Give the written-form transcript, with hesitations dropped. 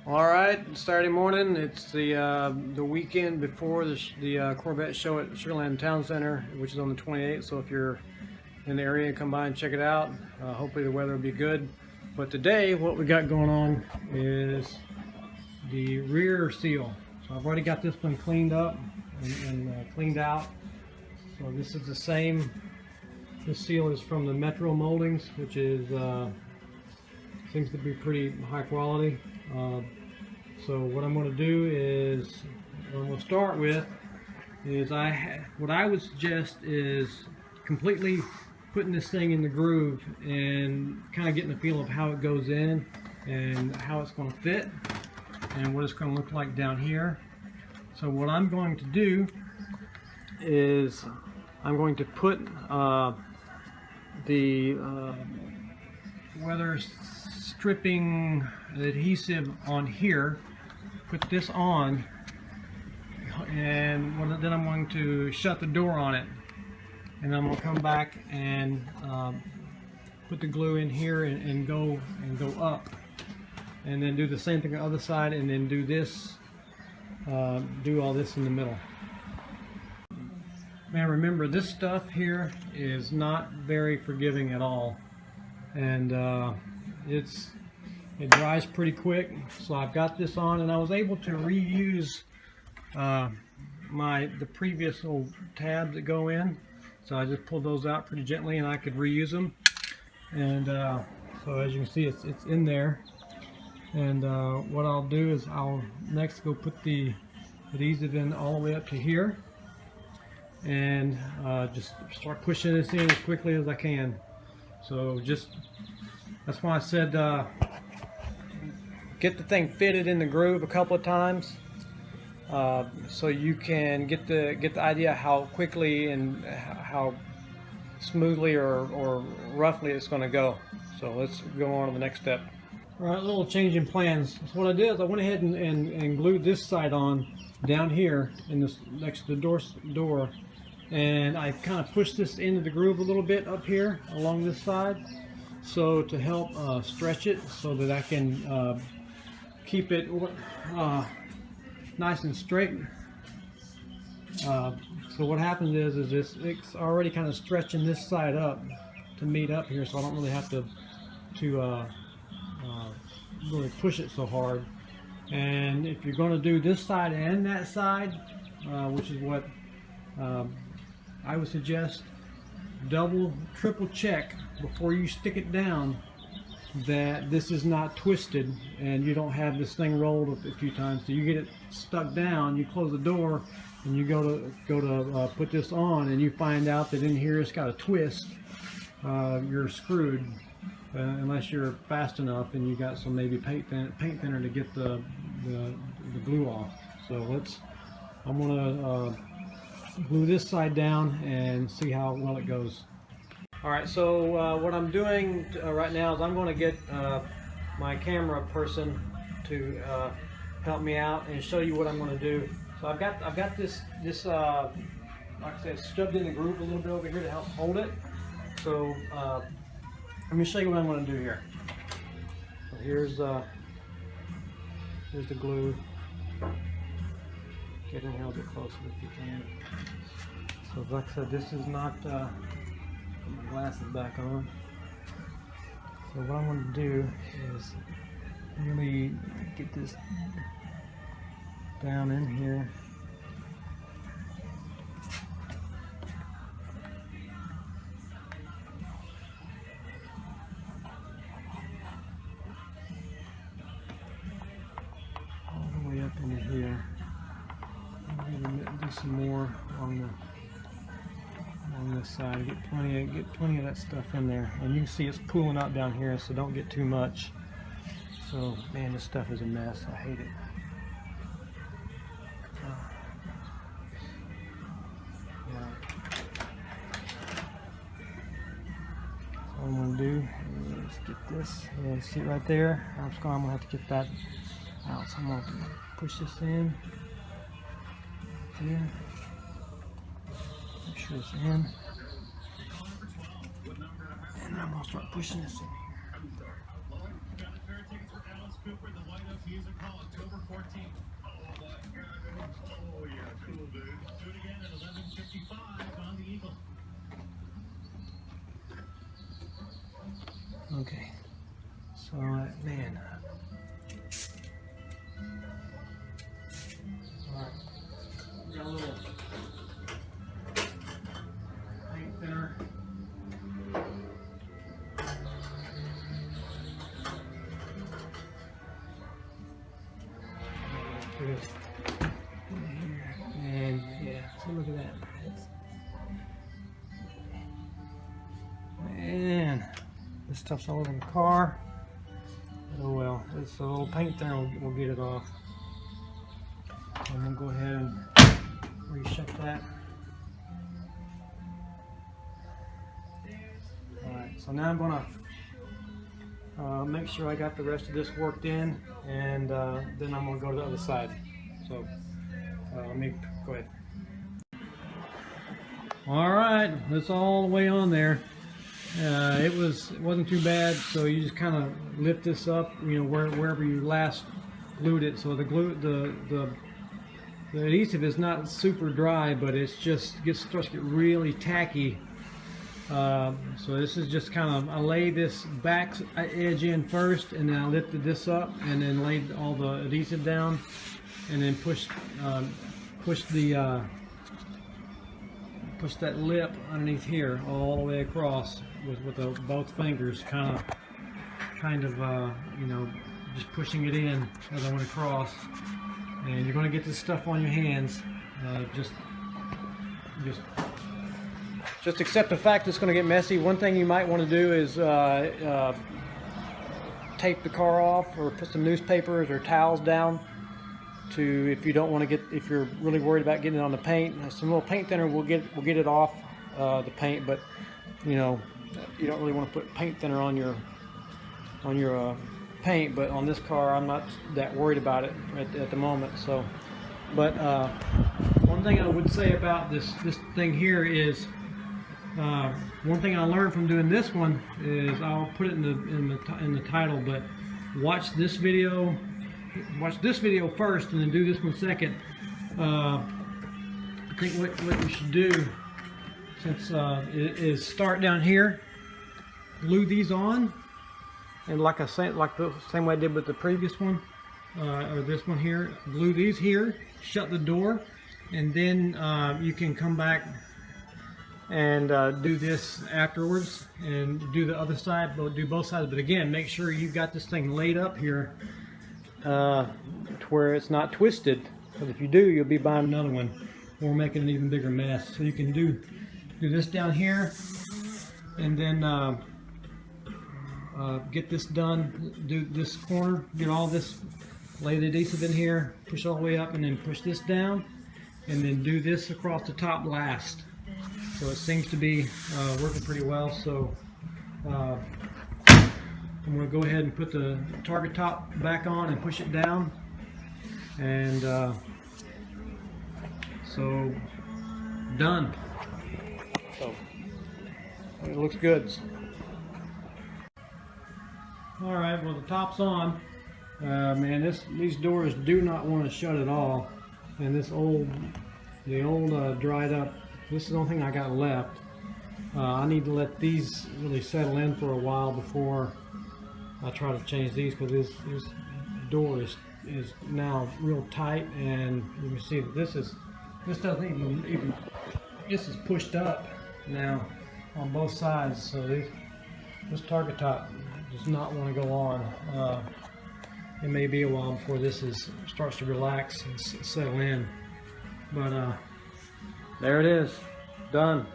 All right, Saturday morning. It's the weekend before the Corvette show at Sugarland Town Center, which is on the 28th. So if you're in the area, come by and check it out. Hopefully the weather will be good. But today, what we got going on is the rear seal. So I've already got this one cleaned up and cleaned out. So this is the same. This seal is from the Metro Moldings, which is seems to be pretty high quality. So what I'm going to do is, what I'm going to start with is what I would suggest is completely putting this thing in the groove and kind of getting the feel of how it goes in and how it's going to fit and what it's going to look like down here. So what I'm going to do is I'm going to put the weather stripping adhesive on here, put this on, and then I'm going to shut the door on it, and I'm going to come back and put the glue in here and go up, and then do the same thing on the other side, and then do this, do all this in the middle. Man, remember, this stuff here is not very forgiving at all, and it dries pretty quick. So I've got this on, and I was able to reuse the previous old tabs that go in. So I just pulled those out pretty gently, and I could reuse them. And so as you can see, it's in there. And what I'll do is I'll next go put the adhesive in all the way up to here, and just start pushing this in as quickly as I can. So that's why I said get the thing fitted in the groove a couple of times, so you can get the idea how quickly and how smoothly or roughly it's going to go. So let's go on to the next step. All right, a little change in plans. So what I did is I went ahead and glued this side on down here in this next to the door, and I kind of pushed this into the groove a little bit up here along this side, so to help stretch it so that I can keep it nice and straight. So what happens is it's already kind of stretching this side up to meet up here, so I don't really have to really push it so hard. And if you're going to do this side and that side, which is what I would suggest, triple check before you stick it down that this is not twisted and you don't have this thing rolled a few times. So you get it stuck down, you close the door, and you go to put this on, and you find out that in here it's got a twist. You're screwed unless you're fast enough and you got some maybe paint thinner to get the glue off. So I'm gonna glue this side down and see how well it goes. Alright, so what I'm doing right now is I'm going to get my camera person to help me out and show you what I'm going to do. So I've got this like I said, stubbed in the groove a little bit over here to help hold it. So let me show you what I'm going to do here. So here's the glue. Get in here a little bit closer if you can. So like I said, this is not put my glasses back on. So what I'm going to do is really get this down in here. All the way up into here. I'm going to do some more on this side. Get plenty of that stuff in there, and you can see it's pooling out down here, so don't get too much. So man, this stuff is a mess. I hate it. So what I'm going to do is get this. See it right there? I'm going to have to get that out. So I'm going to push this in. Here. Make sure it's in. And I'm going to start pushing this in here. Cooper, the White House Music Hall, October 14th. Oh my God. Oh yeah, cool, dude. Do it again at 11:55 on the Eagle. Okay. So, man. Alright. Got a little paint thinner. And yeah, so look at that. Man, this stuff's all over the car. Oh well, it's a little paint there, we'll get it off. I'm gonna go ahead and reshut that. Alright, so now I'm gonna make sure I got the rest of this worked in, and then I'm gonna go to the other side. So let me go ahead. Alright, that's all the way on there. It wasn't too bad, so you just kind of lift this up, you know, wherever you last glued it. So the adhesive is not super dry, but it's just starts to get really tacky. So this is just kind of, I lay this back edge in first, and then I lifted this up, and then laid all the adhesive down, and then pushed that lip underneath here all the way across with both fingers, kind of you know, just pushing it in as I went across. And you're going to get this stuff on your hands. Just accept the fact it's going to get messy. One thing you might want to do is tape the car off, or put some newspapers or towels down to, if you don't want to get, if you're really worried about getting it on the paint. Some little paint thinner will get it off the paint, but you know, you don't really want to put paint thinner on your paint. But on this car, I'm not that worried about it at the moment. So, but one thing I would say about this thing here is, one thing I learned from doing this one is, I'll put it in the title, but watch this video first, and then do this one second. I think what you should do, since is start down here, glue these on, and like the same way I did with the previous one, or this one here, glue these here, shut the door, and then you can come back and do this afterwards, and do the other side, do both sides. But again, make sure you've got this thing laid up here to where it's not twisted, because if you do, you'll be buying another one or making an even bigger mess. So you can do this down here, and then get this done, do this corner, get all this, lay the adhesive in here, push all the way up, and then push this down, and then do this across the top last. So it seems to be working pretty well. So I'm going to go ahead and put the target top back on and push it down, and so done. So it looks good. All right, well, the top's on. Man, these doors do not want to shut at all, and the old dried up. This is the only thing I got left. I need to let these really settle in for a while before I try to change these, because this door is now real tight, and you can see that this doesn't even this is pushed up now on both sides. So this target top does not want to go on. It may be a while before this starts to relax and settle in, but there it is, done.